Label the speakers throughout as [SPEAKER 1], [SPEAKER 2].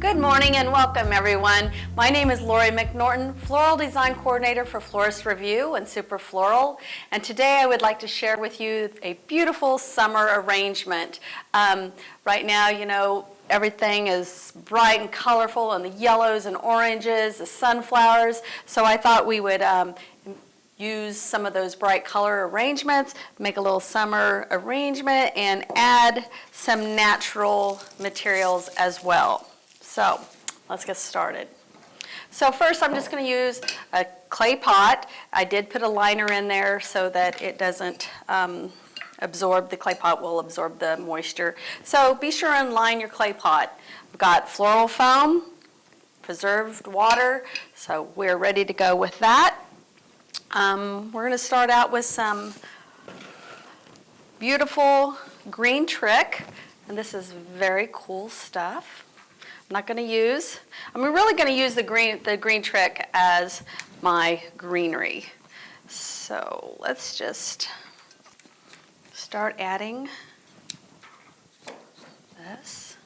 [SPEAKER 1] Good morning and welcome everyone. My name is Lori McNorton, Floral Design Coordinator for Florist Review and Super Floral. And today I would like to share with you a beautiful summer arrangement. Right now, you know, everything is bright and colorful, and the yellows and oranges, the sunflowers. So I thought we would use some of those bright color arrangements, make a little summer arrangement, and add some natural materials as well. So let's get started. So first I'm just going to use a clay pot. I did put a liner in there so that it doesn't absorb, the clay pot will absorb the moisture. So be sure and line your clay pot. I've got floral foam, preserved water, so we're ready to go with that. We're going to start out with some beautiful green trick, and this is very cool stuff. I'm really going to use the green trick as my greenery. So let's just start adding this.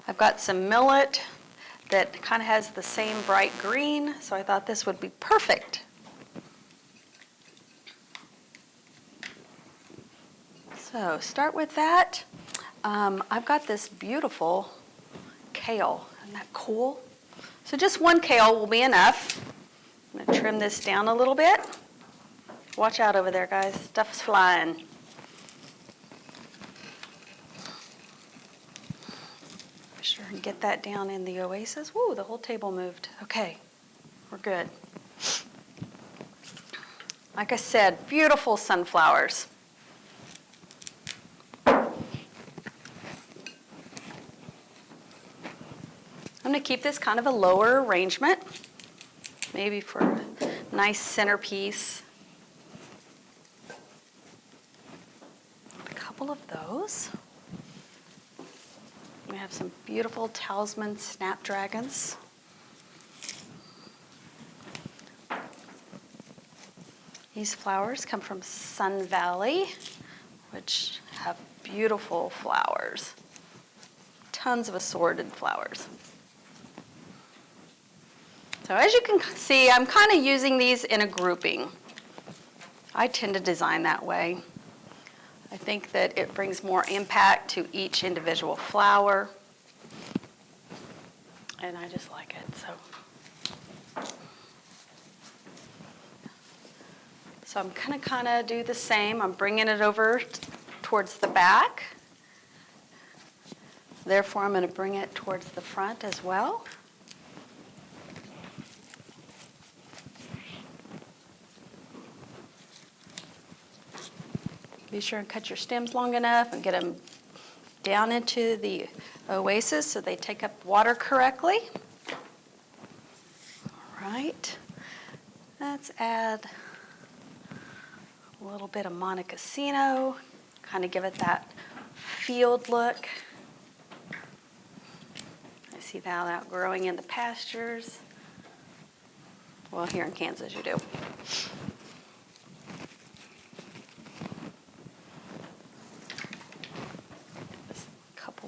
[SPEAKER 1] I've got some millet that kind of has the same bright green, so I thought this would be perfect. So start with that. I've got this beautiful kale. Isn't that cool? So just one kale will be enough. I'm going to trim this down a little bit. Watch out over there, guys. Stuff's flying. Be sure and get that down in the oasis. Woo, the whole table moved. Okay, we're good. Like I said, beautiful sunflowers. I'm going to keep this kind of a lower arrangement, maybe for a nice centerpiece. A couple of those. We have some beautiful talisman snapdragons. These flowers come from Sun Valley, which have beautiful flowers. Tons of assorted flowers. So as you can see, I'm kind of using these in a grouping. I tend to design that way. I think that it brings more impact to each individual flower. And I just like it. So I'm going to kind of do the same. I'm bringing it over towards the back. Therefore, I'm going to bring it towards the front as well. Be sure and cut your stems long enough and get them down into the oasis so they take up water correctly. All right. Let's add a little bit of Montecasino, kind of give it that field look. I see that out growing in the pastures. Well, here in Kansas you do.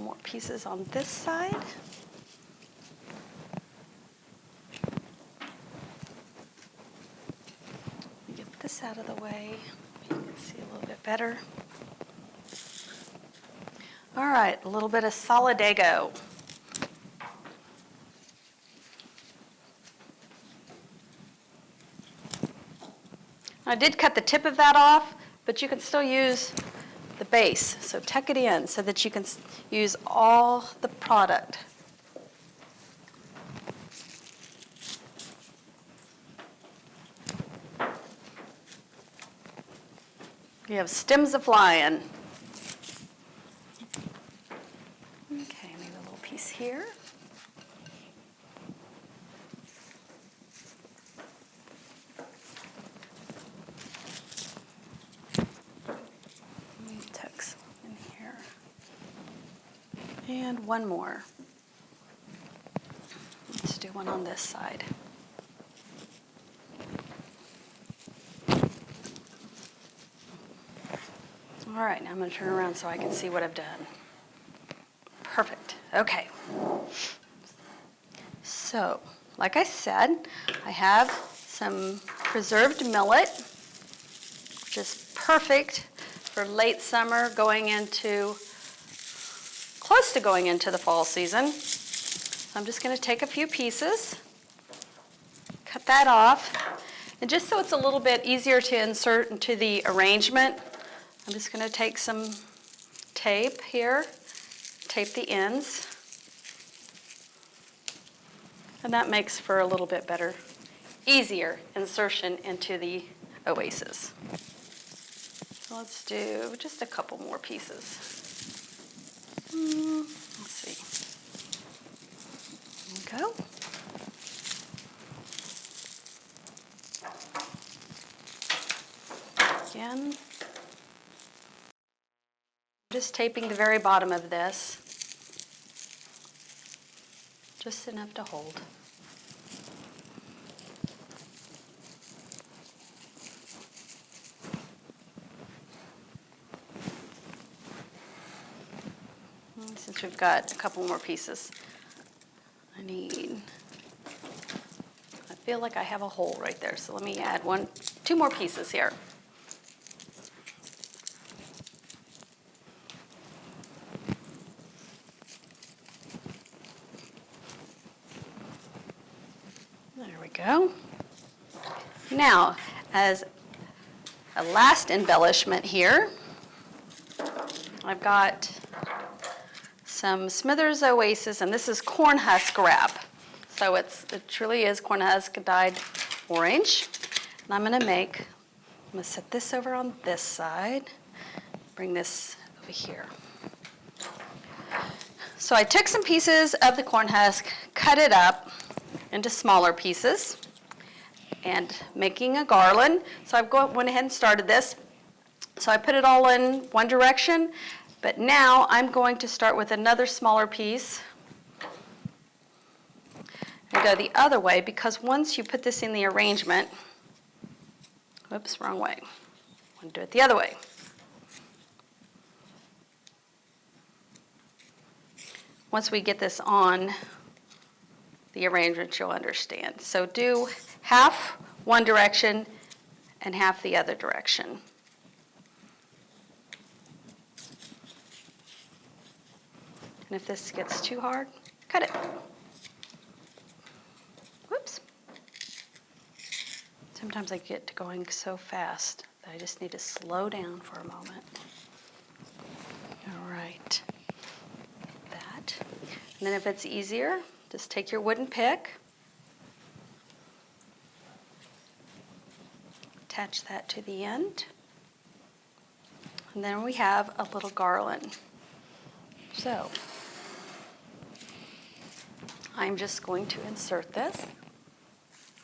[SPEAKER 1] More pieces on this side. Get this out of the way. You can see a little bit better. All right, a little bit of Solidago. I did cut the tip of that off, but you can still use the base. So tuck it in so that you can use all the product. You have stems a-flying. Okay, maybe a little piece here. And one more. Let's do one on this side. All right, now I'm going to turn around so I can see what I've done. Perfect. Okay. So, like I said, I have some preserved millet, which is perfect for late summer close to going into the fall season. So I'm just going to take a few pieces, cut that off, and just so it's a little bit easier to insert into the arrangement, I'm just going to take some tape here, tape the ends, and that makes for a little bit better, easier insertion into the oasis. So let's do just a couple more pieces. Let's see. There we go. Again. Just taping the very bottom of this, just enough to hold. And since we've got a couple more pieces, I feel like I have a hole right there, so let me add two more pieces here. There we go. Now, as a last embellishment here, I've got some Smithers-Oasis, and this is corn husk wrap. So it truly is corn husk dyed orange. And I'm going to set this over on this side, bring this over here. So I took some pieces of the corn husk, cut it up into smaller pieces, and making a garland. So I went ahead and started this. So I put it all in one direction, but now I'm going to start with another smaller piece and go the other way, because once you put this in the arrangement, whoops, wrong way. I want to do it the other way. Once we get this on the arrangement, you'll understand. So do half one direction and half the other direction. And if this gets too hard, cut it. Whoops. Sometimes I get to going so fast that I just need to slow down for a moment. All right. That. And then if it's easier, just take your wooden pick, attach that to the end, and then we have a little garland. So I'm just going to insert this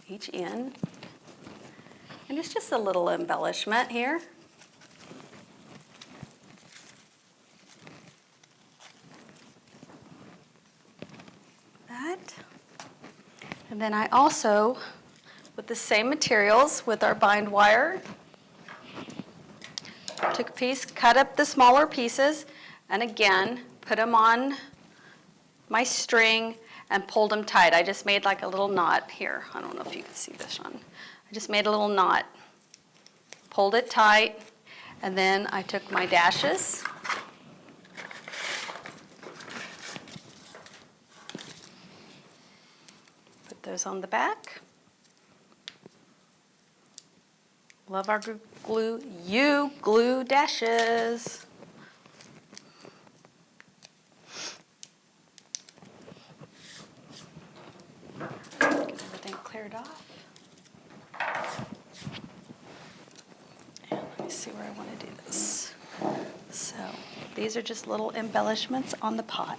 [SPEAKER 1] each end, and it's just a little embellishment here. That. And then I also, with the same materials, with our bind wire, took a piece, cut up the smaller pieces, and again, put them on my string and pulled them tight. I just made like a little knot here. I don't know if you can see this on. I just made a little knot, pulled it tight, and then I took my dashes, put those on the back. Love our glue, glue dashes. Get everything cleared off. And let me see where I want to do this. So these are just little embellishments on the pot.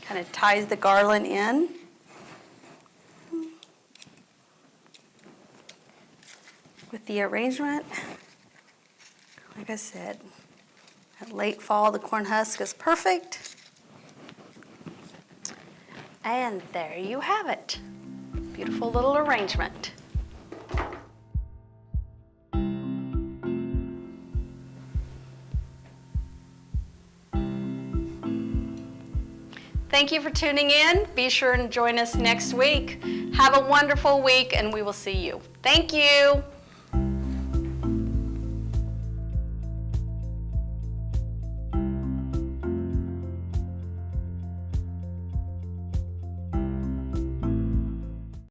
[SPEAKER 1] Kind of ties the garland in. With the arrangement, like I said, at late fall, the corn husk is perfect. And there you have it. Beautiful little arrangement. Thank you for tuning in. Be sure and join us next week. Have a wonderful week, and we will see you. Thank you.